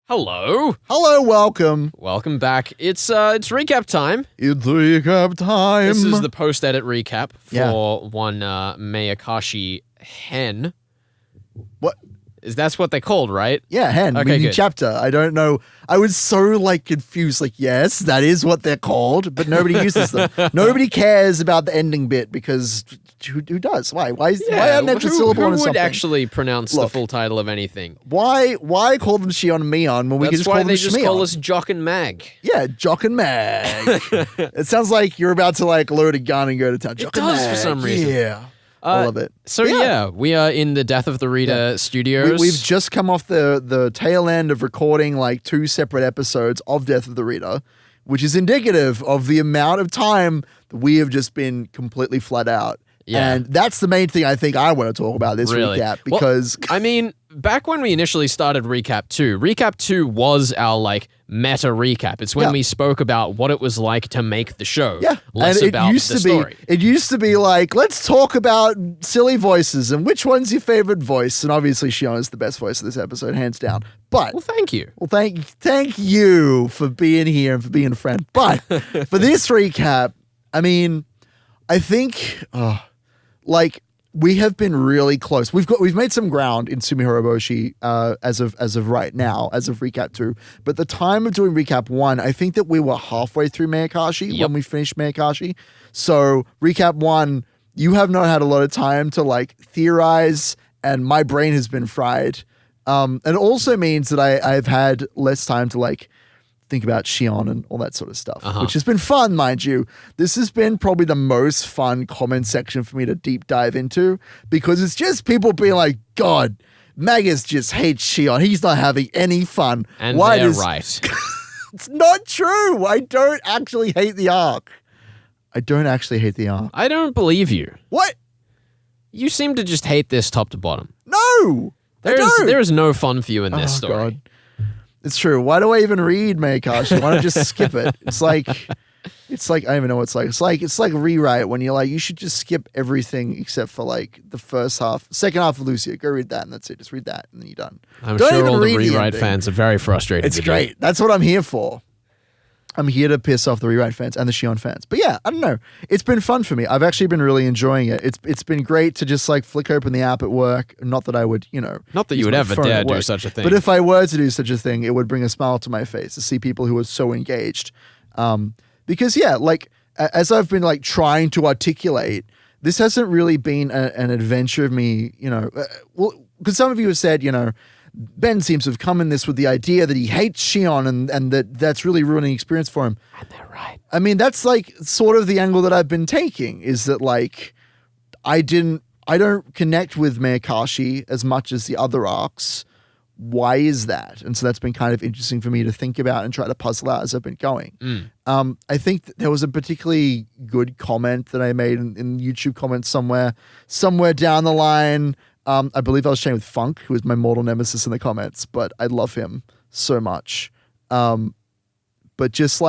Hello. Hello, welcome. Welcome back. It's recap time. It's recap time. This is the post-edit recap for one Meakashi hen. What? That's what they're called, right? Yeah, hen. Okay, good. Chapter. I don't know. I was so confused. Yes, that is what they're called, but nobody uses them. Nobody cares about the ending bit because who does? Why? Why an extra syllable on something? Who would something? actually pronounce the full title of anything? Why call them Shion and Meon when we can just call them That's why they just call Shmeon? us Jock and Mag. Yeah, Jock and Mag. It sounds like you're about to load a gun and go to town. Jock and does Mag. for some reason. Yeah. I love it. So we are in the Death of the Reader studios. We've just come off the tail end of recording 2 separate episodes of Death of the Reader, which is indicative of the amount of time that we have just been completely flat out. Yeah. And that's the main thing I think I want to talk about this recap because... back when we initially started Recap 2 was our meta recap. It's when we spoke about what it was like to make the show. Yeah. Less about the story. It used to be let's talk about silly voices and which one's your favorite voice. And obviously Shion is the best voice of this episode, hands down. But well, thank you. Well, thank you for being here and for being a friend. But for this recap, I think we have been really close. We've made some ground in Sumihiro Boshi as of right now, as of recap 2. But the time of doing recap 1, I think that we were halfway through Meakashi when we finished Meakashi. So recap 1, you have not had a lot of time to theorize, and my brain has been fried. And it also means that I've had less time to think about Shion and all that sort of stuff, which has been fun, mind you. This has been probably the most fun comment section for me to deep dive into because it's just people being like, God, Magus just hates Shion. He's not having any fun. And they're right. It's not true. I don't actually hate the arc. I don't believe you. What? You seem to just hate this top to bottom. No. There is no fun for you in this story. God. It's true. Why do I even read Meakashi? Why don't I just skip it? It's like I don't even know what it's like. It's like a rewrite when you're you should just skip everything except for the second half of Lucia. Go read that and that's it. Just read that and then you're done. I'm sure all the rewrite fans are very frustrated. It's great. That's what I'm here for. I'm here to piss off the rewrite fans and the Shion fans. But yeah, I don't know. It's been fun for me. I've actually been really enjoying it. It's been great to just flick open the app at work. Not that I would, Not that you would ever dare do such a thing. But if I were to do such a thing, it would bring a smile to my face to see people who are so engaged. Because as I've been trying to articulate, this hasn't really been an adventure of me, because some of you have said, Ben seems to have come in this with the idea that he hates Shion and that's really ruining the experience for him. And they're right. That's sort of the angle that I've been taking is that I don't connect with Meakashi as much as the other arcs. Why is that? And so that's been kind of interesting for me to think about and try to puzzle out as I've been going. I think that there was a particularly good comment that I made in YouTube comments somewhere down the line. I believe I was chatting with Funk, who is my mortal nemesis in the comments, but I love him so much. But just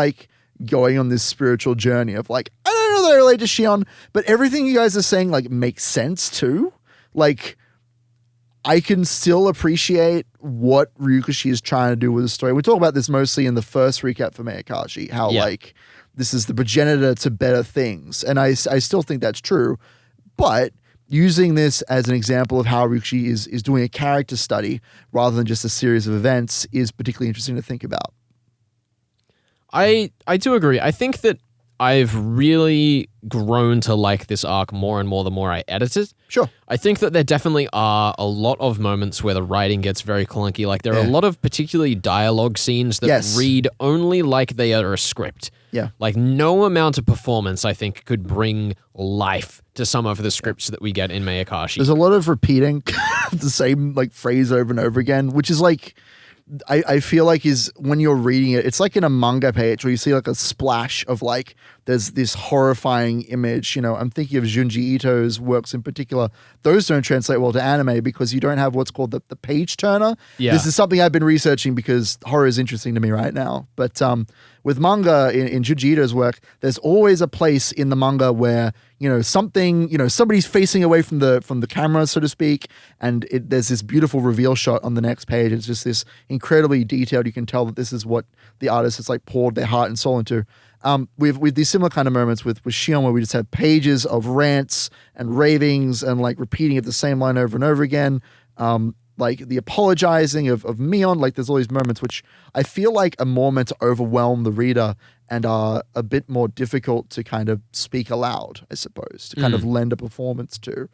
going on this spiritual journey of I don't know that I relate to Shion, but everything you guys are saying makes sense too. I can still appreciate what Ryukashi is trying to do with the story. We talk about this mostly in the first recap for Meakashi, how this is the progenitor to better things. And I still think that's true, but using this as an example of how Ryukashi is doing a character study rather than just a series of events is particularly interesting to think about. I do agree. I think that I've really grown to like this arc more and more the more I edit it. Sure. I think that there definitely are a lot of moments where the writing gets very clunky. There are a lot of particularly dialogue scenes that read only like they are a script. Yeah. No amount of performance, I think, could bring life to some of the scripts that we get in Meakashi. There's a lot of repeating the same phrase over and over again, which is I feel is when you're reading it, it's like in a manga page where you see a splash of there's this horrifying image. I'm thinking of Junji Ito's works in particular. Those don't translate well to anime because you don't have what's called the page turner. Yeah. This is something I've been researching because horror is interesting to me right now. But with manga in Junji Ito's work, there's always a place in the manga where somebody's facing away from the camera, so to speak, and there's this beautiful reveal shot on the next page. It's just this incredibly detailed. You can tell that this is what the artist has like poured their heart and soul into. With these similar kind of moments with Shion, where we just have pages of rants and ravings and like repeating it the same line over and over again. Like the apologizing of Mion, like there's all these moments which I feel like are more meant to overwhelm the reader and are a bit more difficult to kind of speak aloud, I suppose, to kind of lend a performance to.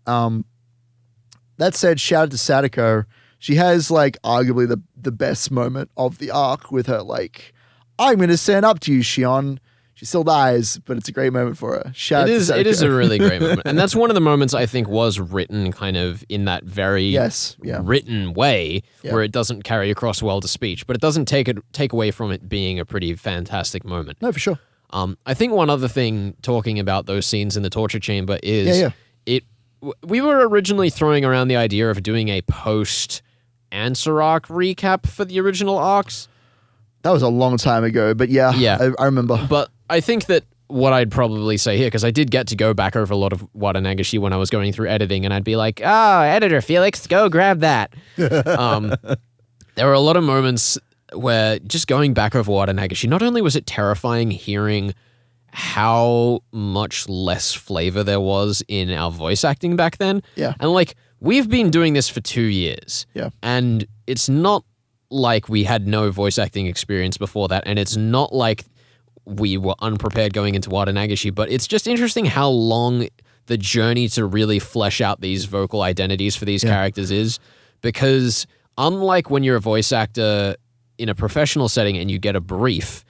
That said, shout out to Sadako. She has like arguably the best moment of the arc with her like, I'm going to stand up to you, Shion. She still dies, but it's a great moment for her. Shout out to Sadako. It is a really great moment. And that's one of the moments I think was written kind of in that very written way where it doesn't carry across well to speech, but it doesn't take away from it being a pretty fantastic moment. No, for sure. I think one other thing talking about those scenes in the torture chamber is we were originally throwing around the idea of doing a post-answer arc recap for the original arcs. That was a long time ago, but I remember. But I think that what I'd probably say here, because I did get to go back over a lot of Wada Nagashi when I was going through editing, and I'd be like, editor Felix, go grab that. There were a lot of moments where just going back over Wada Nagashi, not only was it terrifying hearing how much less flavor there was in our voice acting back then. Yeah. And like, we've been doing this for 2 years. Yeah. And it's not like we had no voice acting experience before that, and it's not like we were unprepared going into Wada Nagashi, but it's just interesting how long the journey to really flesh out these vocal identities for these characters is, because unlike when you're a voice actor in a professional setting and you get a brief,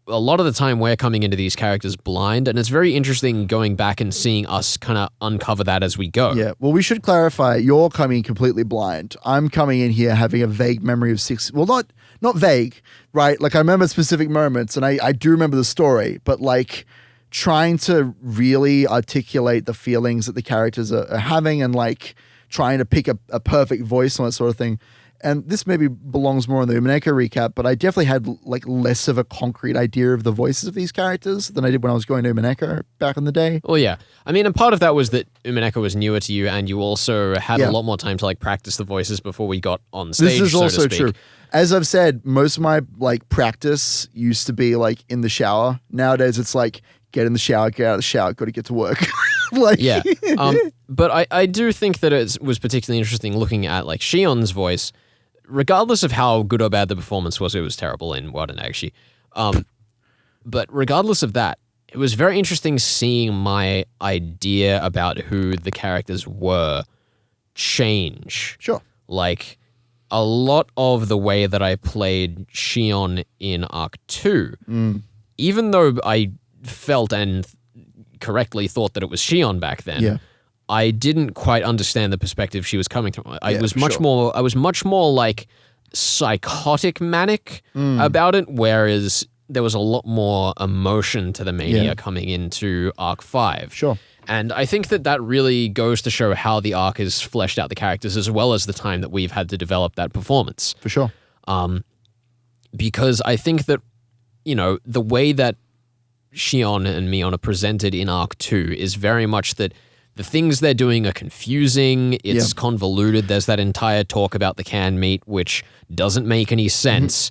a lot of the time we're coming into these characters blind, and it's very interesting going back and seeing us kind of uncover that as we go. Yeah, well, we should clarify, you're coming completely blind. I'm coming in here having a vague memory of not vague, right? Like I remember specific moments, and I do remember the story, but like trying to really articulate the feelings that the characters are having and like trying to pick a perfect voice on that sort of thing. And this maybe belongs more in the Umineko recap, but I definitely had like less of a concrete idea of the voices of these characters than I did when I was going to Umineko back in the day. Well, yeah. I mean, and part of that was that Umineko was newer to you, and you also had a lot more time to like practice the voices before we got on stage. This is also so to speak. true. As I've said, most of my like practice used to be like in the shower. Nowadays, it's like get in the shower, get out of the shower, got to get to work. But I do think that it was particularly interesting looking at like Shion's voice. Regardless of how good or bad the performance was, it was terrible in Wada Nagashi. But regardless of that, it was very interesting seeing my idea about who the characters were change. Sure. Like, a lot of the way that I played Shion in Arc 2, even though I felt and correctly thought that it was Shion back then, I didn't quite understand the perspective she was coming from. I was much more like psychotic manic about it, whereas there was a lot more emotion to the mania coming into Arc 5. Sure. And I think that really goes to show how the arc has fleshed out the characters as well as the time that we've had to develop that performance. For sure. Because I think that, the way that Shion and Mion are presented in Arc 2 is very much that the things they're doing are confusing, it's convoluted, there's that entire talk about the canned meat, which doesn't make any sense,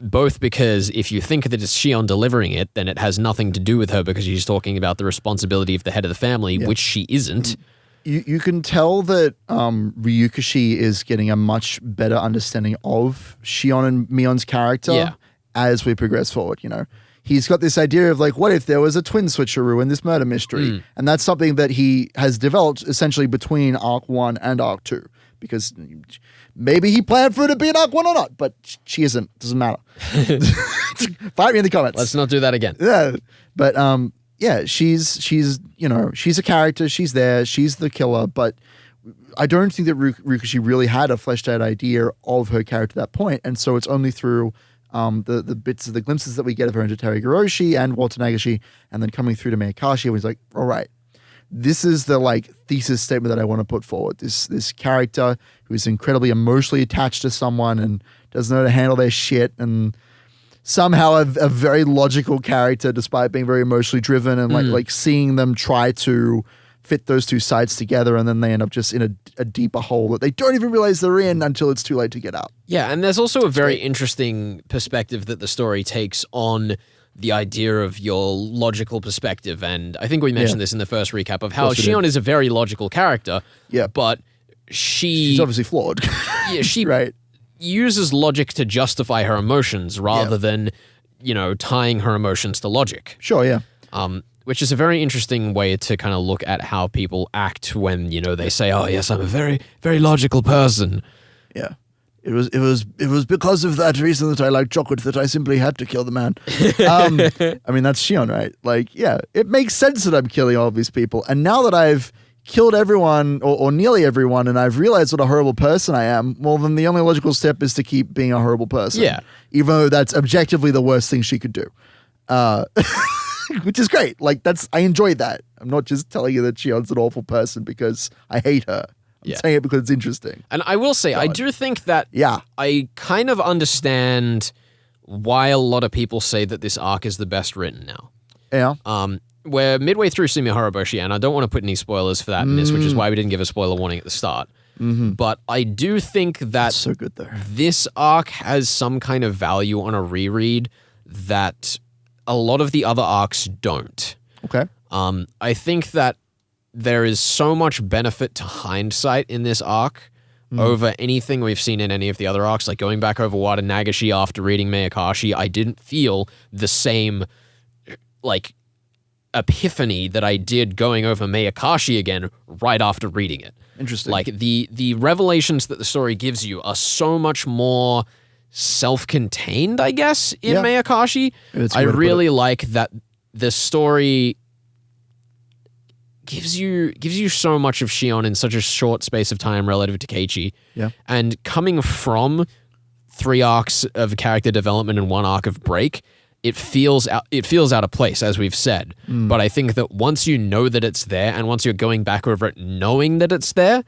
both because if you think that it's Shion delivering it, then it has nothing to do with her because she's talking about the responsibility of the head of the family, which she isn't. You can tell that Ryukashi is getting a much better understanding of Shion and Mion's character as we progress forward, He's got this idea of like, what if there was a twin switcheroo in this murder mystery? And that's something that he has developed essentially between Arc 1 and Arc 2. Because maybe he planned for her to be in Arc 1 or not, but she isn't. Doesn't matter. Fight me in the comments. Let's not do that again. Yeah. But she's a character. She's there. She's the killer. But I don't think that Ryukashi really had a fleshed out idea of her character at that point. And so it's only through the bits of the glimpses that we get of her into Higurashi and Walter Nagashi, and then coming through to Meakashi, and he's like, all right, this is the like thesis statement that I want to put forward. This character who is incredibly emotionally attached to someone and doesn't know how to handle their shit, and somehow a very logical character despite being very emotionally driven, and like seeing them try to fit those two sides together, and then they end up just in a deeper hole that they don't even realize they're in until it's too late to get out. Yeah, and there's also a very interesting perspective that the story takes on the idea of your logical perspective, and I think we mentioned this in the first recap of how Shion is a very logical character, but she's obviously flawed. Yeah, she right. uses logic to justify her emotions rather than, tying her emotions to logic. Sure, yeah. Which is a very interesting way to kind of look at how people act when, they say, oh, yes, I'm a very, very logical person. Yeah. It was because of that reason that I like chocolate that I simply had to kill the man. I mean, that's Shion, right? Like, yeah, it makes sense that I'm killing all of these people. And now that I've killed everyone or nearly everyone and I've realized what a horrible person I am, well, then the only logical step is to keep being a horrible person. Yeah. Even though that's objectively the worst thing she could do. Which is great. Like, I enjoyed that. I'm not just telling you that Shion's an awful person because I hate her. I'm saying it because it's interesting. And I will say, I do think that I kind of understand why a lot of people say that this arc is the best written now. Yeah. We're midway through Sumi Horoboshi, and I don't want to put any spoilers for that in this, which is why we didn't give a spoiler warning at the start. But I do think that That's so good there. This arc has some kind of value on a reread that a lot of the other arcs don't. Okay. I think that there is so much benefit to Hindsight in this arc over anything we've seen in any of the other arcs. Like going back over Wada Nagashi after reading Meakashi, I didn't feel the same like epiphany that I did going over Meakashi again right after reading it. Interesting. Like the revelations that the story gives you are so much more self-contained, I guess, in Meakashi. I really like that the story gives you so much of Shion in such a short space of time relative to Keiichi. Yeah. And coming from 3 arcs of character development and 1 arc of break, it feels out of place, as we've said. But I think that once you know that it's there, and once you're going back over it knowing that it's there,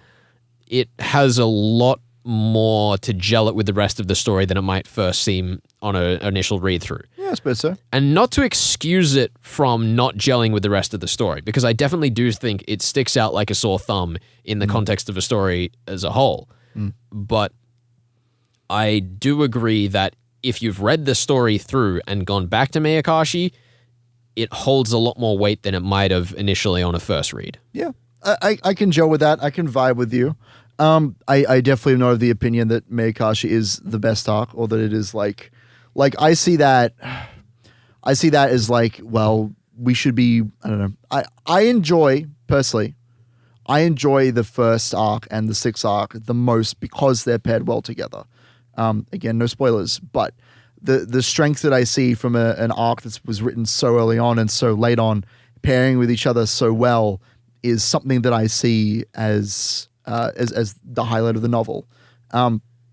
it has a lot more to gel it with the rest of the story than it might first seem on an initial read-through. Yeah, I suppose so. And not to excuse it from not gelling with the rest of the story, because I definitely do think it sticks out like a sore thumb in the context of a story as a whole. But I do agree that if you've read the story through and gone back to Meakashi, it holds a lot more weight than it might have initially on a first read. Yeah, I can gel with that. I can vibe with you. I definitely am not of the opinion that Meakashi is the best arc, or that it is like I see that as like, well, we should be, I don't know. I enjoy the first arc and the 6th arc the most because they're paired well together. Again, no spoilers, but the strength that I see from an arc that was written so early on and so late on, pairing with each other so well, is something that I see as the highlight of the novel.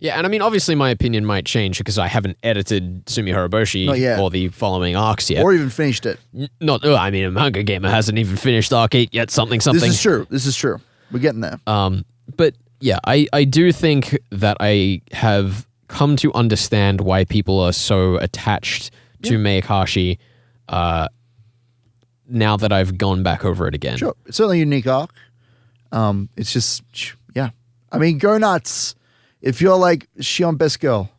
Yeah, and I mean, obviously my opinion might change because I haven't edited Sumi Horoboshi or the following arcs yet. Or even finished it. I mean, a manga gamer hasn't even finished arc 8 yet, something. This is true. We're getting there. But yeah, I do think that I have come to understand why people are so attached to Meakashi now that I've gone back over it again. Sure. It's certainly a unique arc. It's just, I mean, go nuts. If you're like Shion best girl,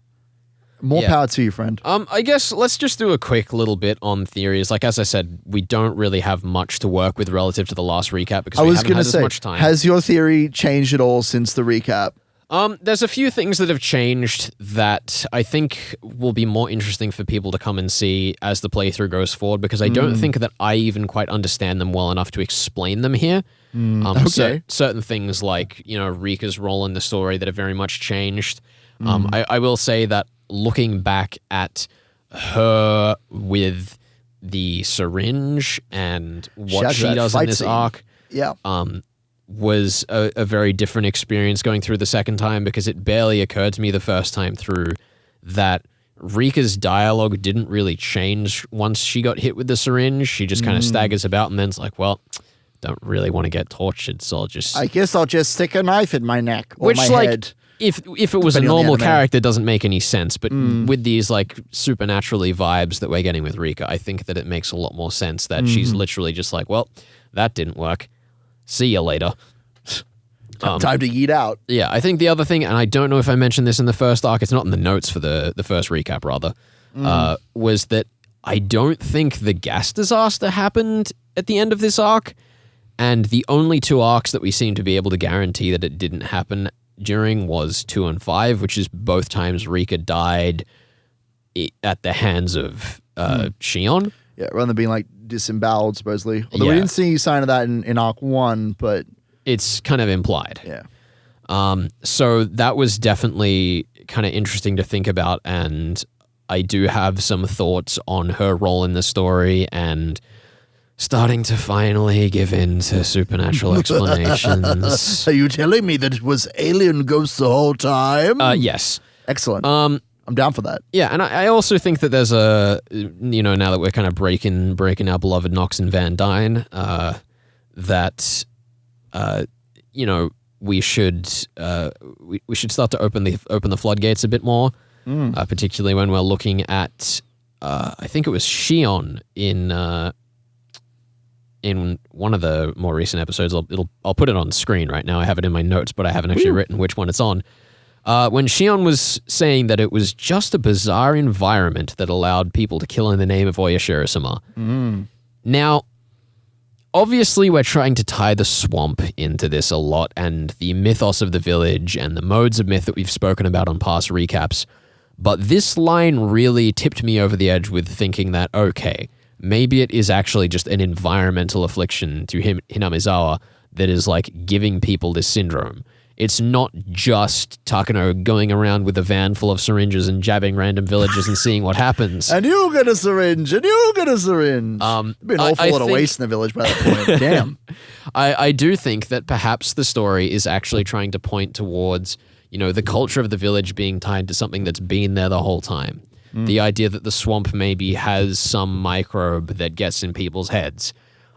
more power to you, friend. I guess let's just do a quick little bit on theories. Like, as I said, we don't really have much to work with relative to the last recap because we haven't had as much time. Has your theory changed at all since the recap? There's a few things that have changed that I think will be more interesting for people to come and see as the playthrough goes forward, because I don't think that I even quite understand them well enough to explain them here. Okay. Certain things like, Rika's role in the story that have very much changed. I will say that looking back at her with the syringe and what she does in this arc, was a very different experience going through the second time, because it barely occurred to me the first time through that Rika's dialogue didn't really change once she got hit with the syringe. She just kind of staggers about and then's like, well, don't really want to get tortured, so I guess I'll just stick a knife in my neck or which, my like, head. If it was a normal character, doesn't make any sense. But with these like supernaturally vibes that we're getting with Rika, I think that it makes a lot more sense that she's literally just like, well, that didn't work. See you later. Time to eat out. Yeah, I think the other thing, and I don't know if I mentioned this in the first arc, it's not in the notes for the first recap, rather, was that I don't think the gas disaster happened at the end of this arc. And the only 2 arcs that we seem to be able to guarantee that it didn't happen during was 2 and 5, which is both times Rika died at the hands of Shion. Yeah, rather than being like disemboweled, supposedly. Although we didn't see any sign of that in arc 1, but it's kind of implied. Yeah. So that was definitely kind of interesting to think about, and I do have some thoughts on her role in the story and starting to finally give in to supernatural explanations. Are you telling me that it was alien ghosts the whole time? Yes. Excellent. I'm down for that. Yeah, and I also think that there's a, now that we're kind of breaking our beloved Nox and Van Dyne, that, we should start to open the floodgates a bit more, particularly when we're looking at, I think it was Shion in one of the more recent episodes. I'll put it on screen right now. I have it in my notes, but I haven't actually written which one it's on. When Shion was saying that it was just a bizarre environment that allowed people to kill in the name of Oyashiro-sama. Now, obviously we're trying to tie the swamp into this a lot, and the mythos of the village and the modes of myth that we've spoken about on past recaps, but this line really tipped me over the edge with thinking that, okay, maybe it is actually just an environmental affliction to Hinamizawa that is like giving people this syndrome. It's not just Takano going around with a van full of syringes and jabbing random villagers and seeing what happens. And you get a syringe, and you get a syringe. There'd be an awful lot of waste in the village by that point. Damn. I do think that perhaps the story is actually trying to point towards, the culture of the village being tied to something that's been there the whole time. The idea that the swamp maybe has some microbe that gets in people's heads.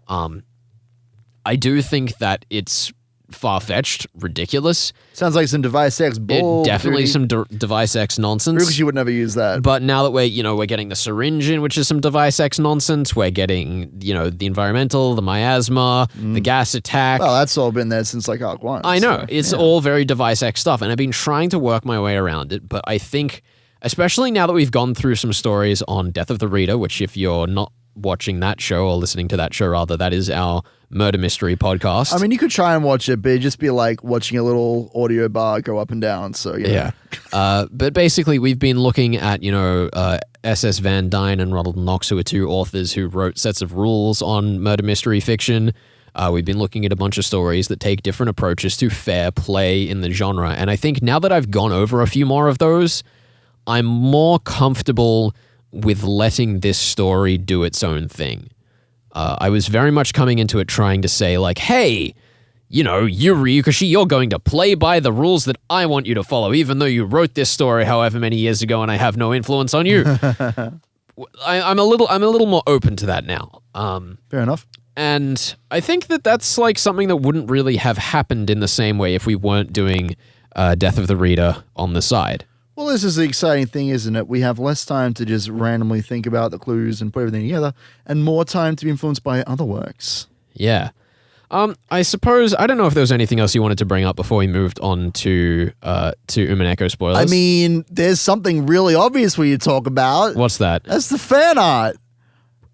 I do think that it's far-fetched, ridiculous. Sounds like some Device X bull. Definitely some Device X nonsense. Because you would never use that. But now that we're getting the syringe in, which is some Device X nonsense, we're getting, the environmental, the miasma, the gas attack. Well, that's all been there since like Arc 1. I know. It's all very Device X stuff, and I've been trying to work my way around it, but I think, especially now that we've gone through some stories on Death of the Reader, which if you're not watching that show or listening to that show rather, that is our murder mystery podcast. I mean, you could try and watch it, but it'd just be like watching a little audio bar go up and down. So yeah. But basically, we've been looking at S.S. Van Dyne and Ronald Knox, who are 2 authors who wrote sets of rules on murder mystery fiction. We've been looking at a bunch of stories that take different approaches to fair play in the genre, and I think now that I've gone over a few more of those, I'm more comfortable with letting this story do its own thing. I was very much coming into it trying to say, like, hey, you Ryukashi, you're going to play by the rules that I want you to follow, even though you wrote this story however many years ago and I have no influence on you. I'm a little more open to that now. Fair enough. And I think that that's like something that wouldn't really have happened in the same way if we weren't doing Death of the Reader on the side. Well, this is the exciting thing, isn't it? We have less time to just randomly think about the clues and put everything together, and more time to be influenced by other works. Yeah. I suppose, I don't know if there was anything else you wanted to bring up before we moved on to Umineko spoilers. I mean, there's something really obvious we need to talk about. What's that? That's the fan art.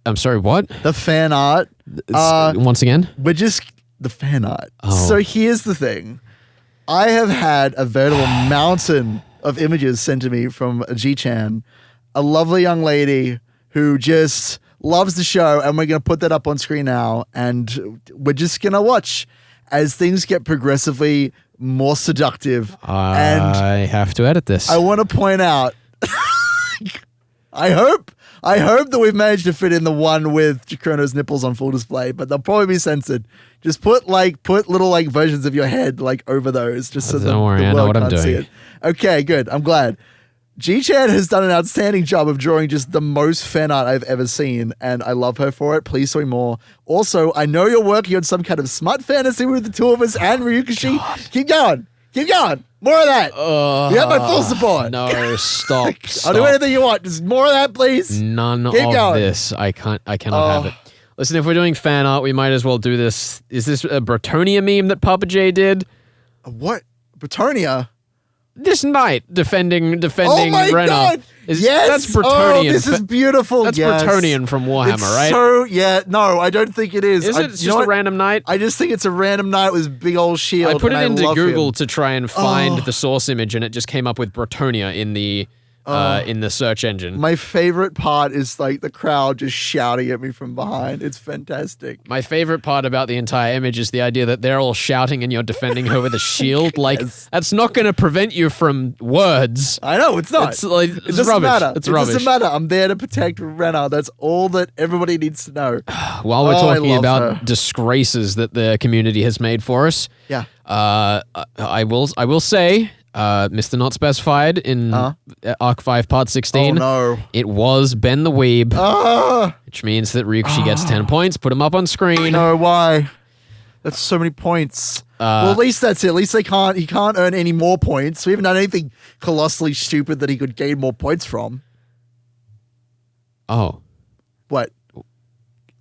I'm sorry, what? The fan art. Once again? The fan art. Oh. So here's the thing. I have had a veritable mountain of images sent to me from G-Chan, a lovely young lady who just loves the show, and we're going to put that up on screen now, and we're just going to watch as things get progressively more seductive. I have to edit this. I want to point out, I hope that we've managed to fit in the one with Chrono's nipples on full display, but they'll probably be censored. Just put little versions of your head over those, just so Don't worry, I know what I'm doing. See it. Okay, good. I'm glad. G-Chan has done an outstanding job of drawing just the most fan art I've ever seen, and I love her for it. Please show me more. Also, I know you're working on some kind of smut fantasy with the two of us and Ryukashi. Keep going. Keep going. More of that. You have my full support. No, stop. I'll do anything you want. Just more of that, please. None Keep of going. this. I cannot have it. Listen, if we're doing fan art, we might as well do this. Is this a Bretonia meme that Papa J did? What? Bretonia? This knight defending Oh my Renna. God! Yes! That's Bretonian. Oh, this is beautiful. That's yes. Bretonian from Warhammer, It's right? So, no, I don't think it is. Is it? It's just a random knight? I just think it's a random knight with a big old shield. I put it into love Google him. to try and find the source image, and it just came up with Bretonia in the search engine. My favorite part is like the crowd just shouting at me from behind. It's fantastic. My favorite part about the entire image is the idea that they're all shouting and you're defending her with a shield. Like, that's not going to prevent you from words. I know, it's not. It's like, It it's doesn't rubbish. matter. It's it rubbish. doesn't matter. I'm there to protect Renna. That's all that everybody needs to know. While we're I talking love about her. disgraces that the community has made for us, Yeah. I will say, Mr. Not Specified in Arc 5 Part 16, Oh, no. it was Ben the Weeb, Ah, which means that Ryukashi gets 10 points. Put him up on screen. no, why? That's so many points. Well, at least that's it. At least he can't earn any more points. We haven't done anything colossally stupid that he could gain more points from. Oh, What?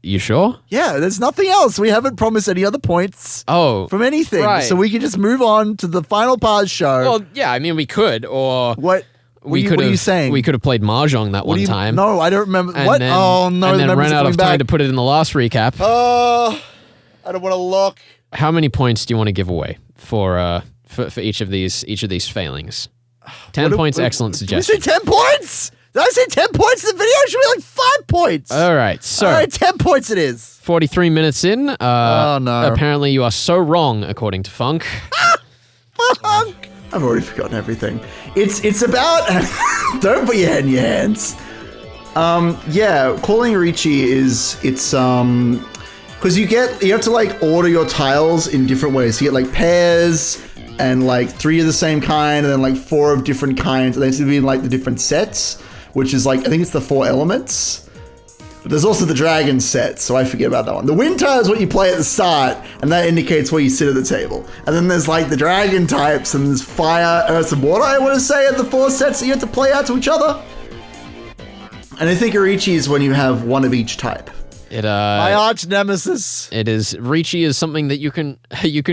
you sure? Yeah, there's nothing else. We haven't promised any other points Oh, from anything. right. So we can just move on to the final part of the show. well, yeah, I mean, we could, or what we what could are have. you saying? We could have played Mahjong that What one do you- time. No, I don't remember. and What? Then, Oh, no. and the then memories ran are out of coming time back. to put it in the last recap. Oh, I don't want to look. How many points do you want to give away for each of these failings? 10 points. Excellent Did we suggestion. say 10 points? Did I say 10 points in the video? It should be like 5 points. All right, so All right, 10 points it is. 43 minutes in. Oh, no. Apparently, you are so wrong, according to Funk. Fuck. I've already forgotten everything. It's about don't put your head in your hands. Yeah, calling Richi because you have to like order your tiles in different ways. You get like pairs and like 3 of the same kind, and then like 4 of different kinds, and they seem to be in like the different sets, which is like I think it's the 4 elements. But there's also the dragon set, so I forget about that one. The wind tile is what you play at the start, and that indicates where you sit at the table. And then there's like the dragon types, and there's fire, earth, and water, I want to say, are the 4 sets that you have to play out to each other. And I think Arichi is when you have 1 of each type. My arch nemesis. It is Richi is something that you can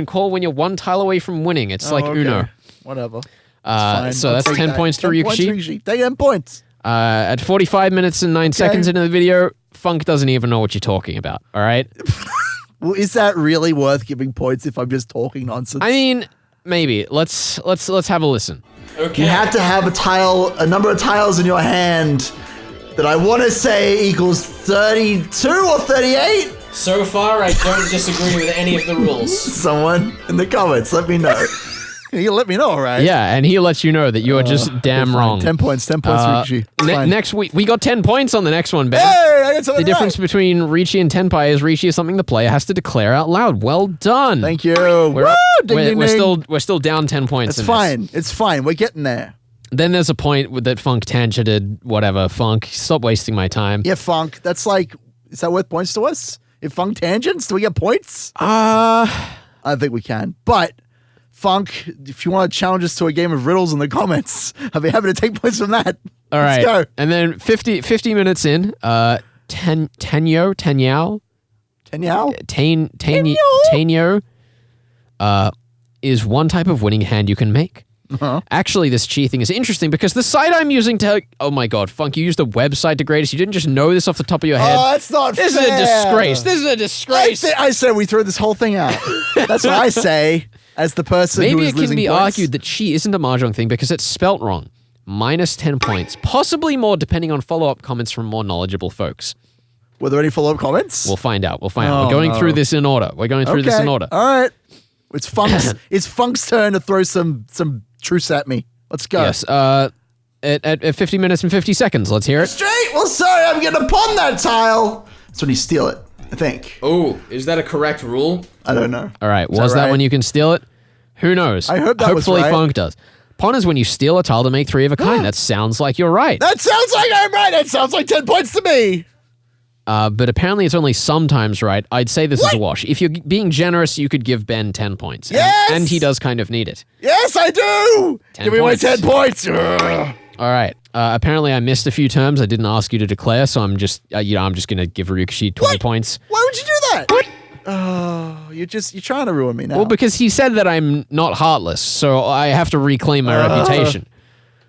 call when you're 1 tile away from winning. It's like okay. Uno. Whatever. So that's 10 points to 10 points Ryukashi. to Ryukashi. Take 10 points. At 45 minutes and 9 seconds into the video, Funk doesn't even know what you're talking about. All right. Well, is that really worth giving points if I'm just talking nonsense? I mean, maybe. Let's have a listen. You have to have a number of tiles in your hand that I want to say equals 32 or 38. So far, I don't disagree with any of the rules. Someone in the comments, let me know. You let me know, all right? Yeah, and he lets you know that you are just damn Fine. wrong. 10 points, Ryukashi. Fine. Next week, we got 10 points on the next one, Ben. Hey, I got something The difference right. between Richi and Tenpai is Richi is something the player has to declare out loud. Well done. Thank you. We're, Woo! up- Ding, we're, ding, we're ding. still down 10 points. It's in fine. It's fine. We're getting there. This. Then there's a point that Funk tangented. Whatever, Funk. Stop wasting my time. Yeah, Funk. That's like, is that worth points to us? If Funk tangents, do we get points? I think we can. But Funk, if you want to challenge us to a game of riddles in the comments, I'll be happy to take points from that. All right. Let's go. And then 50 minutes in, Tenyo, is 1 type of winning hand you can make. Uh-huh. Actually, this chi thing is interesting because the site I'm using to... Oh my god, Funk, you used a website to grade us. You didn't just know this off the top of your head. Oh, that's not This fair. is a disgrace. This is a disgrace. I said we throw this whole thing out. That's what I say as the person who Maybe is it can losing be points. argued that chi isn't a mahjong thing because it's spelt wrong. Minus 10 points. Possibly more depending on follow-up comments from more knowledgeable folks. Were there any follow-up comments? We'll find out. We're Oh, going no. through this in order. We're going through this in order. All right. It's Funk's turn to throw some truce at me. Let's go. Yes. At 50 minutes and 50 seconds. Let's hear it. Straight. Well, sorry, I'm getting upon that tile. That's when you steal it, I think. Oh, is that a correct rule? I don't know. All right. Was that right? when you can steal it? Who knows? I hope that was Hopefully right. Funk does. Pawn is when you steal a tile to make 3 of a kind. That sounds like you're right. That sounds like I'm right. That sounds like 10 points to me. But apparently it's only sometimes right. I'd say this is a wash. If you're being generous, you could give Ben 10 points. Yes! And he does kind of need it. Yes, I do. 10 Give me points. my 10 points. Ugh. All right. Apparently I missed a few terms. I didn't ask you to declare, so I'm just, I'm just going to give Ryukishi 20 points. Why would you do that? What? Oh, you're trying to ruin me now. Well, because he said that I'm not heartless, so I have to reclaim my reputation.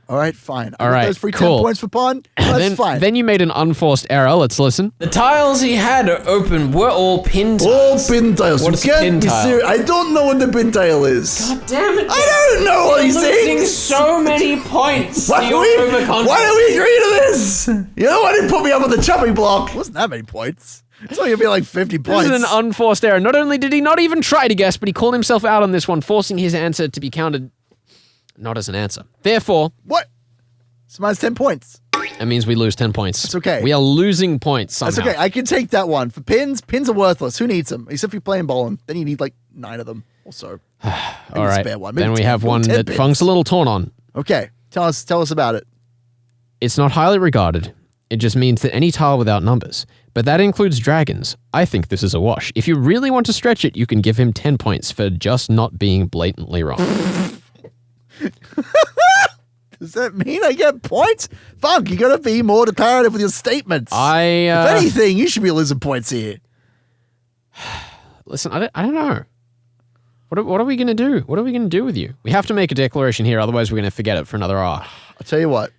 All right, fine. All right, those free cool. 10 points for Pawn. That's fine. Then you made an unforced error. Let's listen. The tiles he had open were all pin tiles. All pin tiles. What is a pin tile? I don't know what the pin tile is. God damn it. I don't know what he's saying. Losing so many points. Why do we agree to this? You know why didn't put me up on the chopping block? It wasn't that many points. It's only going to be like 50 points. This is an unforced error. Not only did he not even try to guess, but he called himself out on this one, forcing his answer to be counted not as an answer. Therefore... What? So minus 10 points. That means we lose 10 points. That's okay. We are losing points somehow. That's okay. I can take that one. For pins are worthless. Who needs them? Except if you're playing bowling. Then you need like 9 of them or so. All right. Spare one. Maybe Then we 10, have one 10 that pins. Funk's a little torn on. Okay. Tell us about it. It's not highly regarded. It just means that any tile without numbers. But that includes dragons. I think this is a wash. If you really want to stretch it, you can give him 10 points for just not being blatantly wrong. Does that mean I get points? Funk, you gotta be more declarative with your statements. If anything, you should be losing points here. Listen, I don't know. What are we going to do? What are we going to do with you? We have to make a declaration here, otherwise we're going to forget it for another arc. I'll tell you what.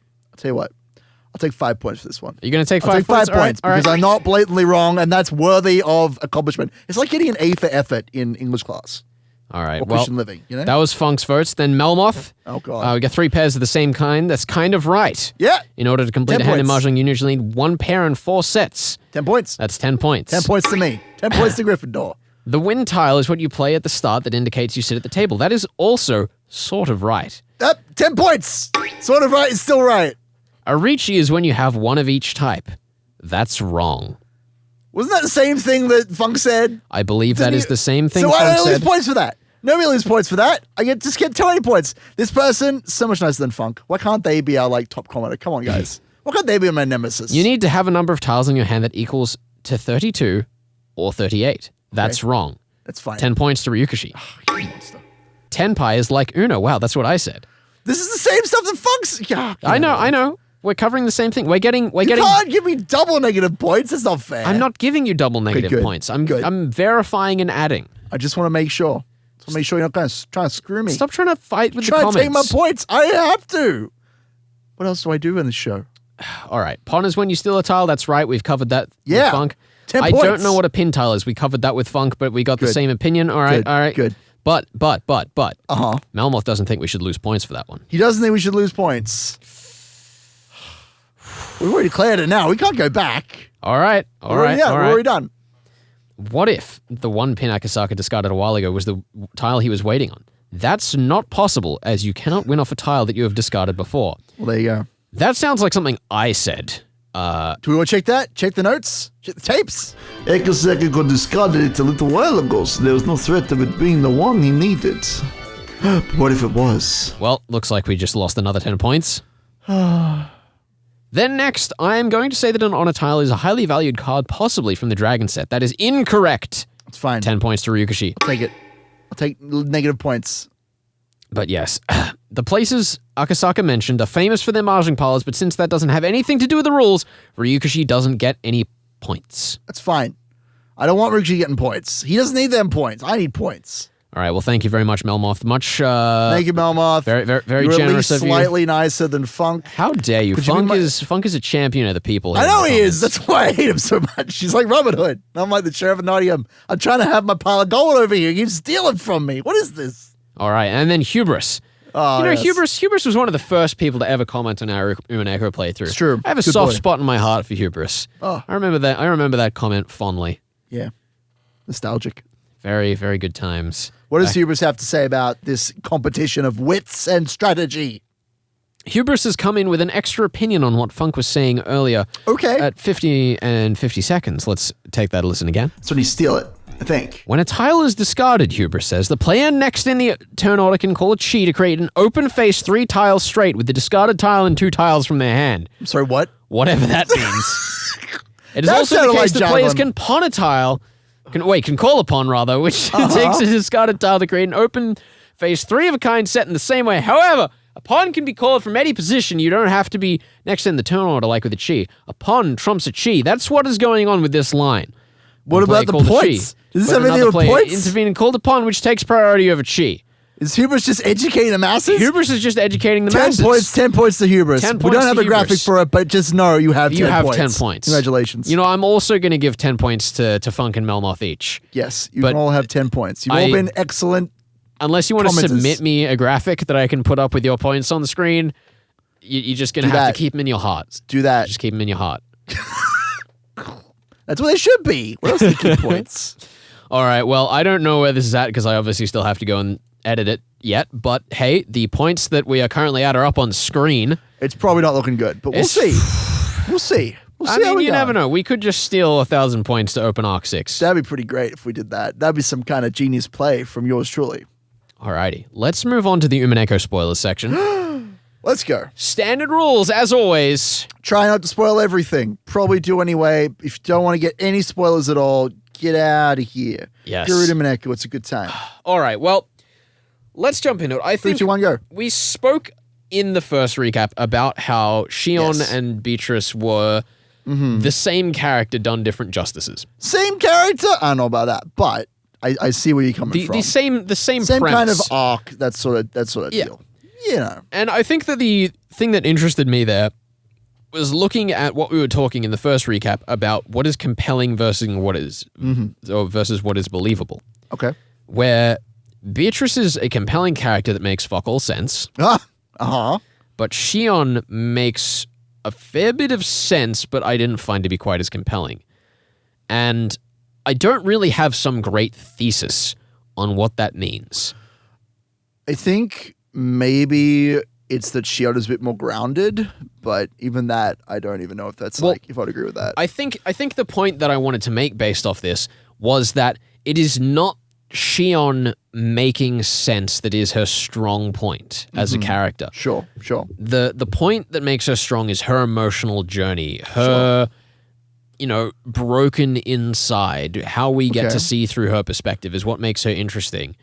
I'll take 5 points for this one. Are you going to take 5 I'll take points? 5 points because I'm not blatantly wrong, and that's worthy of accomplishment. It's like getting an A for effort in English class. All right. Or Christian living, you know? That was Funk's votes. Then Melmoth. Oh, God. We got 3 pairs of the same kind. That's kind of right. Yeah. In order to complete 10 a hand in points. Mahjong, you usually need 1 pair and 4 sets. 10 points. That's 10 points. 10 points to me. 10 points to Gryffindor. The win tile is what you play at the start that indicates you sit at the table. That is also sort of right. 10 points. Sort of right is still right. A Ricci is when you have 1 of each type. That's wrong. Wasn't that the same thing that Funk said? I believe that is the same thing So why Funk don't I lose said. points for that? Nobody lose points for that. I just get 20 points. This person, so much nicer than Funk. Why can't they be our top commenter? Come on, guys. Why can't they be my nemesis? You need to have a number of tiles in your hand that equals to 32 or 38. That's wrong. That's fine. 10 points to Ryukishi. You monster. 10 pi is like Uno. Wow, that's what I said. This is the same stuff that Funk's. Yeah, I know. We're covering the same thing. We're getting. You can't give me double negative points. That's not fair. I'm not giving you double negative good. points. I'm Good. I'm verifying and adding. I just want to make sure. You're not going to try to screw me. Stop trying to fight with the Try comments. to take my points. I have to. What else do I do in this show? All right. Pawn is when you steal a tile. That's right. We've covered that Yeah. with Funk. 10 I points. don't know what a pin tile is. We covered that with Funk, but we got the Good. same opinion. All right. Good. All right. Good. But. Uh-huh. Melmoth doesn't think we should lose points for that one. He doesn't think we should lose points. We've already declared it now. We can't go back. All right. All right. Yeah, all we're right. already done. What if the 1 pin Akasaka discarded a while ago was the tile he was waiting on? That's not possible, as you cannot win off a tile that you have discarded before. Well, there you go. That sounds like something I said. Do we want to check that? Check the notes? Check the tapes? Akasaka got discarded it a little while ago, so there was no threat of it being the one he needed. But what if it was? Well, looks like we just lost another 10 points. Then next, I am going to say that an honor tile is a highly valued card, possibly from the dragon set. That is incorrect. It's fine. 10 points to Ryukishi. I'll take it. I'll take negative points. But yes, the places Akasaka mentioned are famous for their mahjong parlors, but since that doesn't have anything to do with the rules, Ryukishi doesn't get any points. That's fine. I don't want Ryukishi getting points. He doesn't need them points. I need points. All right, well, thank you very much, Melmoth. Much, Thank you, Melmoth. very, very, very You're generous at least of you. slightly nicer than Funk. How dare you? Could you Funk be my- Funk is a champion of the people. I here in know the he is. comments. That's why I hate him so much. He's like Robin Hood. I'm like the sheriff of Nottingham. I'm trying to have my pile of gold over here. You steal it from me. What is this? All right, and then Hubris. Oh, You know, yes. Hubris was one of the first people to ever comment on our Echo playthrough. It's true. I have a Good soft boy. spot in my heart for Hubris. Oh. I remember that comment fondly. Yeah. Nostalgic. Very, very good times. What does Hubris have to say about this competition of wits and strategy? Hubris has come in with an extra opinion on what Funk was saying earlier. Okay. At 50 and 50 seconds. Let's take that a listen again. That's when you steal it. I think. When a tile is discarded, Hubris says, the player next in the turn order can call a chi to create an open face 3 tiles straight with the discarded tile and 2 tiles from their hand. I'm sorry, what? Whatever that means. It is That also sounded the case like that players Javelin. can pawn a tile, can call a pawn rather, which takes a discarded tile to create an open face 3 of a kind set in the same way. However, a pawn can be called from any position. You don't have to be next in the turn order like with a chi. A pawn trumps a chi. That's what is going on with this line. What about the points? Does this have anything with points? Intervene and call the pawn, which takes priority over chi. Is Hubris just educating the masses? Hubris is just educating the 10 masses. points, 10 points to Hubris. 10 We points don't have to a graphic Hubris. for it, but just know you have 10 You have points. 10 points. Congratulations. You know, I'm also going to give 10 points to Funk and Melmoth each. Yes, you But can all have 10 points. You've all been excellent. Unless you want to Commenters. submit me a graphic that I can put up with your points on the screen, you're just going to Do have that. to keep them in your heart. Do that. Just keep them in your heart. That's what they should be. What else do you keep points? All right, well, I don't know where this is at because I obviously still have to go and edit it yet. But hey, the points that we are currently at are up on screen. It's probably not looking good, but we'll see. We'll see. We'll see I how mean, we you go. never know. We could just steal 1,000 points to open Arc 6. That'd be pretty great if we did that. That'd be some kind of genius play from yours truly. Alrighty, let's move on to the Umineko spoilers section. Let's go. Standard rules, as always. Try not to spoil everything. Probably do anyway. If you don't want to get any spoilers at all, get out of here. Yes. Get rid of Mineko. It's a good time. All right, well, let's jump into it. I 3, think 2, 1, go. we spoke in the first recap about how Shion Yes. and Beatrice were the same character done different justices. Same character? I don't know about that, but I see where you're coming from. The same Same premise. kind of arc, that sort of Yeah. deal. You know. And I think that the thing that interested me there was looking at what we were talking in the first recap about what is compelling versus what is or versus what is believable. Okay. Where Beatrice is a compelling character that makes fuck all sense, Uh-huh. but Shion makes a fair bit of sense, but I didn't find to be quite as compelling. And I don't really have some great thesis on what that means. I think maybe it's that Shion is a bit more grounded, but even that, I don't even know if that's if I'd agree with that. I think the point that I wanted to make based off this was that it is not Shion making sense that is her strong point as a character. Sure. The point that makes her strong is her emotional journey, her broken inside, how we get Okay. to see through her perspective is what makes her interesting.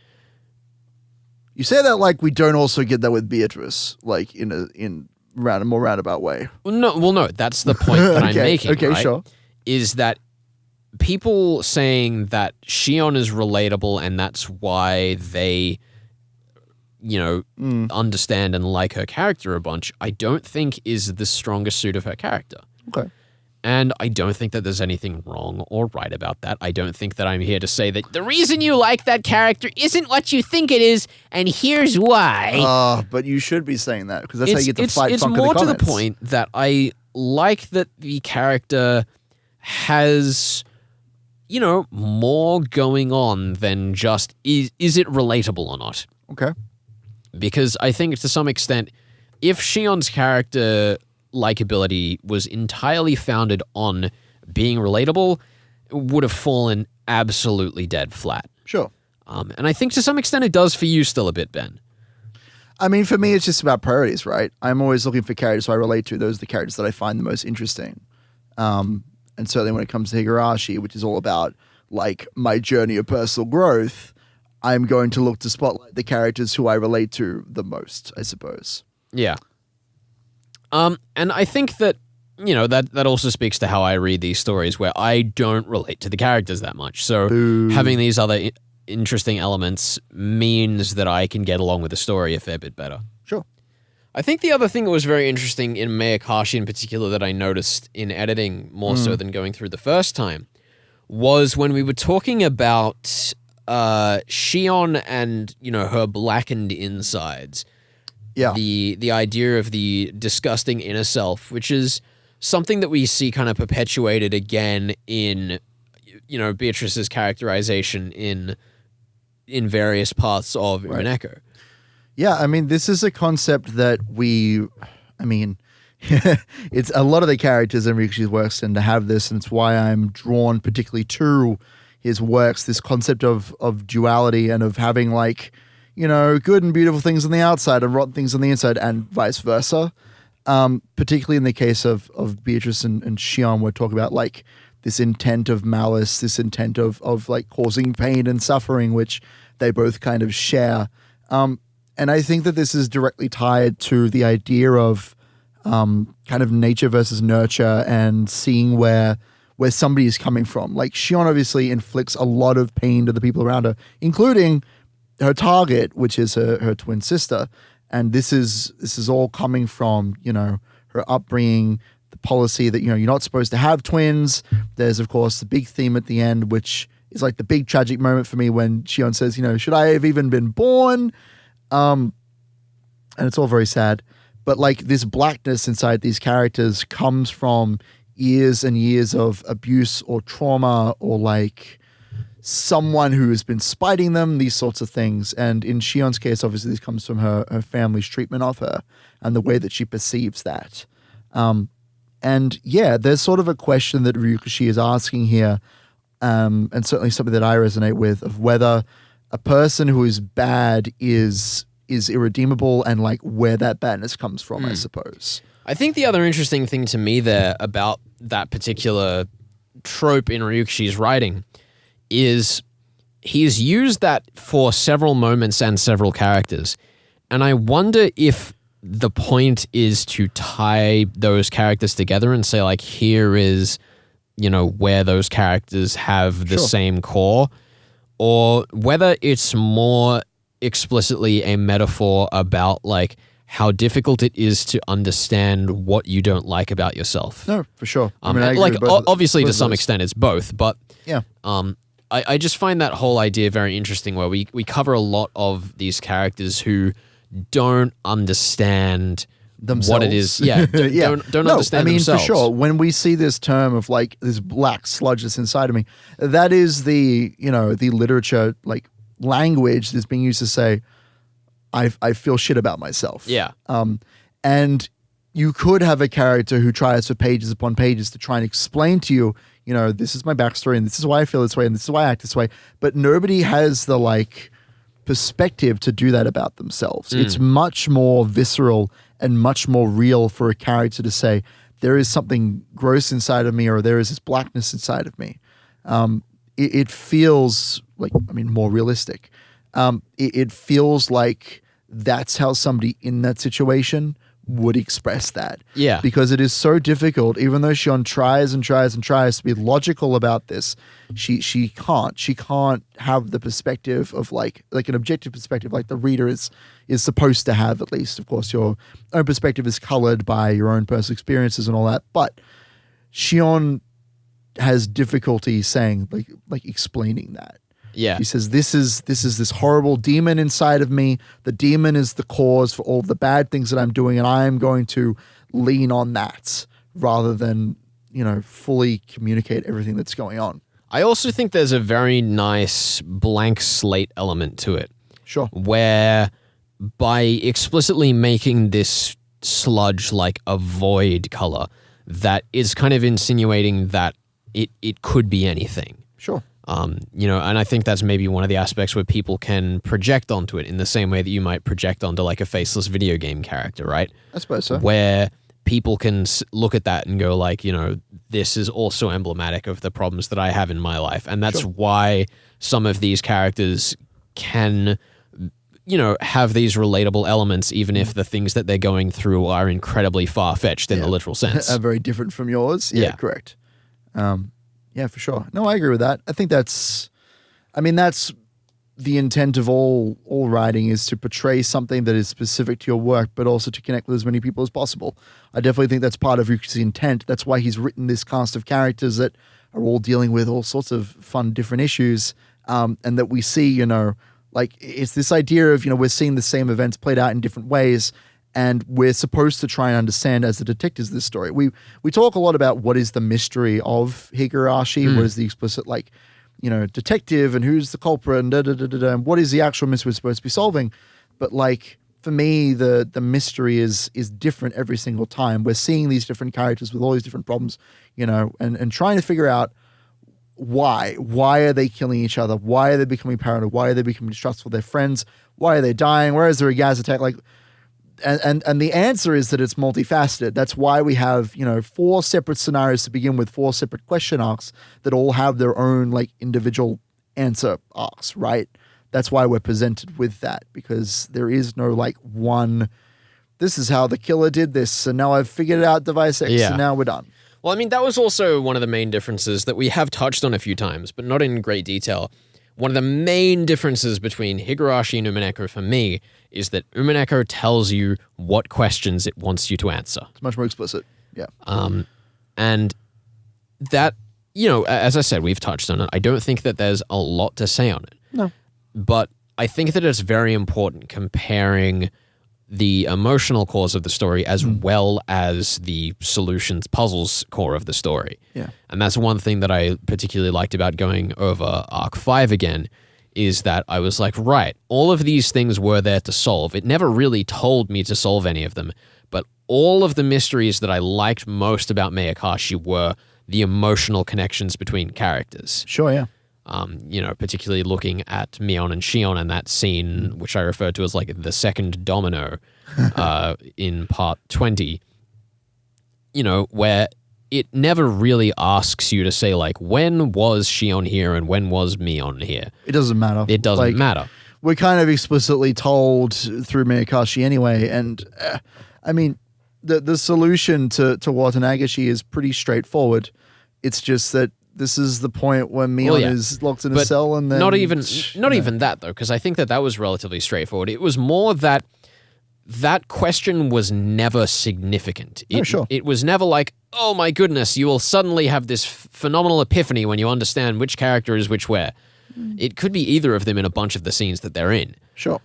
You say that like we don't also get that with Beatrice, like in a more roundabout way. No, that's the point that I'm making. Okay, right? sure. Is that people saying that Shion is relatable and that's why they, understand and like her character a bunch, I don't think is the strongest suit of her character. Okay. And I don't think that there's anything wrong or right about that. I don't think that I'm here to say that the reason you like that character isn't what you think it is, and here's why. But you should be saying that because that's how you get to It's fight Funk in more the to the comments. point that I like that the character has, more going on than just is it relatable or not. Okay. Because I think to some extent, if Shion's character likability was entirely founded on being relatable, it would have fallen absolutely dead flat. Sure. And I think to some extent it does for you still a bit, Ben. I mean, for me, it's just about priorities, right? I'm always looking for characters who I relate to. Those are the characters that I find the most interesting. And certainly when it comes to Higurashi, which is all about like my journey of personal growth, I'm going to look to spotlight the characters who I relate to the most, I suppose. Yeah. And I think that, that also speaks to how I read these stories where I don't relate to the characters that much. So having these other interesting elements means that I can get along with the story a fair bit better. Sure. I think the other thing that was very interesting in Meakashi in particular that I noticed in editing more so than going through the first time was when we were talking about Shion and, her blackened insides. Yeah. The idea of the disgusting inner self, which is something that we see kind of perpetuated again in, Beatrice's characterization in various parts of Umineko. Yeah, I mean, this is a concept that it's a lot of the characters in Meakashi's works tend to have this, and it's why I'm drawn particularly to his works, this concept of duality and of having like, good and beautiful things on the outside and rotten things on the inside and vice versa. Particularly in the case of Beatrice and Shion, we're talking about like this intent of malice, this intent of like causing pain and suffering, which they both kind of share. And I think that this is directly tied to the idea of kind of nature versus nurture and seeing where somebody is coming from. Like Shion obviously inflicts a lot of pain to the people around her, including her target, which is her twin sister. And this is all coming from, her upbringing, the policy that, you're not supposed to have twins. There's, of course, the big theme at the end, which is like the big tragic moment for me when Shion says, should I have even been born? And it's all very sad. But like this blackness inside these characters comes from years and years of abuse or trauma or like someone who has been spiting them, these sorts of things. And in Shion's case, obviously this comes from her family's treatment of her and the way that she perceives that. And yeah, there's sort of a question that Ryukashi is asking here, and certainly something that I resonate with, of whether a person who is bad is irredeemable and like where that badness comes from, I suppose. I think the other interesting thing to me there about that particular trope in Ryukashi's writing is he's used that for several moments and several characters. And I wonder if the point is to tie those characters together and say like, here is, where those characters have the same core, or whether it's more explicitly a metaphor about like how difficult it is to understand what you don't like about yourself. No, for sure. I agree like obviously to some extent it's both, but yeah. I just find that whole idea very interesting where we cover a lot of these characters who don't understand themselves. What it is. Yeah. Don't understand themselves. For sure. When we see this term of like this black sludge that's inside of me, that is the literature, like language that's being used to say, I feel shit about myself. Yeah. And you could have a character who tries for pages upon pages to try and explain to you, this is my backstory and this is why I feel this way and this is why I act this way. But nobody has the like perspective to do that about themselves. It's much more visceral and much more real for a character to say, there is something gross inside of me or there is this blackness inside of me. It feels like, more realistic. It feels like that's how somebody in that situation would express that. Yeah. Because it is so difficult, even though Shion tries and tries and tries to be logical about this, she can't. She can't have the perspective of like an objective perspective like the reader is supposed to have, at least. Of course, your own perspective is colored by your own personal experiences and all that. But Shion has difficulty saying, like explaining that. Yeah. He says, this is this horrible demon inside of me. The demon is the cause for all the bad things that I'm doing, and I am going to lean on that rather than, fully communicate everything that's going on. I also think there's a very nice blank slate element to it. Sure. Where by explicitly making this sludge like a void color, that is kind of insinuating that it could be anything. Sure. And I think that's maybe one of the aspects where people can project onto it in the same way that you might project onto like a faceless video game character, right? I suppose so. Where people can look at that and go like, this is also emblematic of the problems that I have in my life. And that's why some of these characters can, have these relatable elements, even if the things that they're going through are incredibly far-fetched in the literal sense. Are very different from yours. Yeah. Correct. Yeah, for sure. No, I agree with that. I think that's the intent of all writing, is to portray something that is specific to your work, but also to connect with as many people as possible. I definitely think that's part of Ryukashi's intent. That's why he's written this cast of characters that are all dealing with all sorts of fun, different issues, and that we see, like it's this idea of, we're seeing the same events played out in different ways, and we're supposed to try and understand as the detectives this story. We talk a lot about what is the mystery of Higurashi, what is the explicit detective and who's the culprit and and what is the actual mystery we're supposed to be solving. But like for me, the mystery is different every single time. We're seeing these different characters with all these different problems, and trying to figure out why? Why are they killing each other? Why are they becoming paranoid? Why are they becoming distrustful of their friends? Why are they dying? Where is there a gas attack? Like, and the answer is that it's multifaceted. That's why we have, 4 separate scenarios to begin with, 4 separate question arcs that all have their own like individual answer arcs, right? That's why we're presented with that, because there is no like one, this is how the killer did this, so now I've figured out device X, Yeah. and now we're done. Well, I mean, that was also one of the main differences that we have touched on a few times, but not in great detail. One of the main differences between Higurashi and Umineko for me is that Umineko tells you what questions it wants you to answer. It's much more explicit. Yeah. And that, as I said, we've touched on it. I don't think that there's a lot to say on it. No. But I think that it's very important comparing the emotional cores of the story as well as the solutions puzzles core of the story. Yeah. And that's one thing that I particularly liked about going over Arc 5 again, is that I was like, right, all of these things were there to solve. It never really told me to solve any of them, but all of the mysteries that I liked most about Meakashi were the emotional connections between characters. Sure, yeah. Particularly looking at Mion and Shion and that scene, which I refer to as like the second domino in part 20, where it never really asks you to say like, when was Shion here and when was Mion here? It doesn't matter. It doesn't matter. We're kind of explicitly told through Meakashi anyway, and I mean, the solution to Watanagashi is pretty straightforward. It's just that this is the point when Mion is locked in a cell, and then not even that though, because I think that was relatively straightforward. It was more that question was never significant. It was never like, oh my goodness, you will suddenly have this phenomenal epiphany when you understand which character is which where. It could be either of them in a bunch of the scenes that they're in. Sure.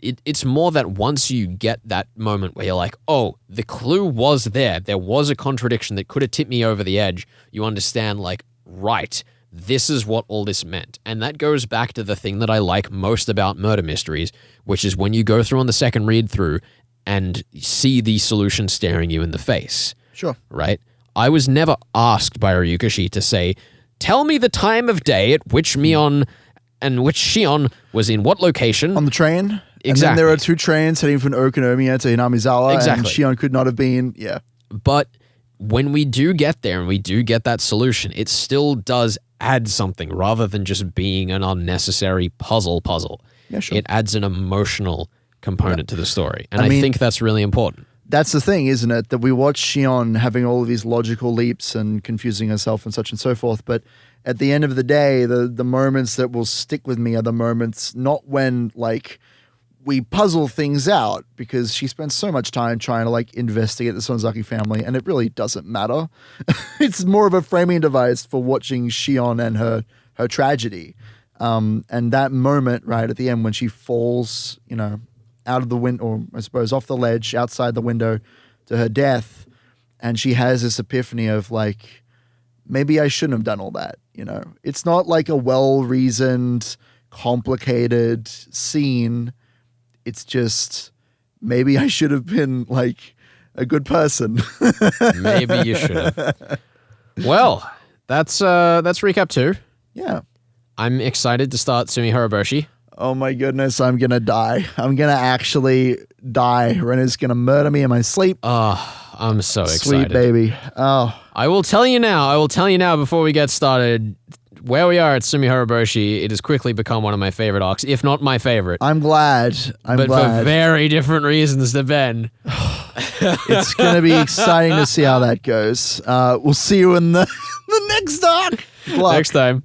It's more that once you get that moment where you're like, oh, the clue was there. There was a contradiction that could have tipped me over the edge. You understand, like, right, this is what all this meant. And that goes back to the thing that I like most about murder mysteries, which is when you go through on the second read through and see the solution staring you in the face. Sure. Right? I was never asked by Ryukashi to say, tell me the time of day at which Mion and which Shion was in what location. On the train. Exactly. And then there are 2 trains heading from Okonomiya to Hinamizawa. Exactly. And Shion could not have been, But when we do get there and we do get that solution, it still does add something rather than just being an unnecessary puzzle. Yeah, sure. It adds an emotional component to the story. And I think that's really important. That's the thing, isn't it? That we watch Shion having all of these logical leaps and confusing herself and such and so forth. But at the end of the day, the moments that will stick with me are the moments not when, like, we puzzle things out, because she spends so much time trying to like investigate the Sonzaki family, and it really doesn't matter. It's more of a framing device for watching Shion and her tragedy. And that moment right at the end when she falls, out of the window, or I suppose off the ledge outside the window to her death, and she has this epiphany of like, maybe I shouldn't have done all that. It's not like a well-reasoned, complicated scene. It's just, maybe I should have been like a good person. Maybe you should have. Well, that's recap 2. Yeah. I'm excited to start Sumi Horoboshi. Oh my goodness, I'm gonna die. I'm gonna actually die. Rena's gonna murder me in my sleep. Oh, I'm so excited. Sweet baby. Oh. I will tell you now before we get started, where we are at Sumi Horoboshi, it has quickly become one of my favorite arcs, if not my favorite. I'm glad. But for very different reasons to Ben. It's going to be exciting to see how that goes. We'll see you in the next arc. Good luck. Next time.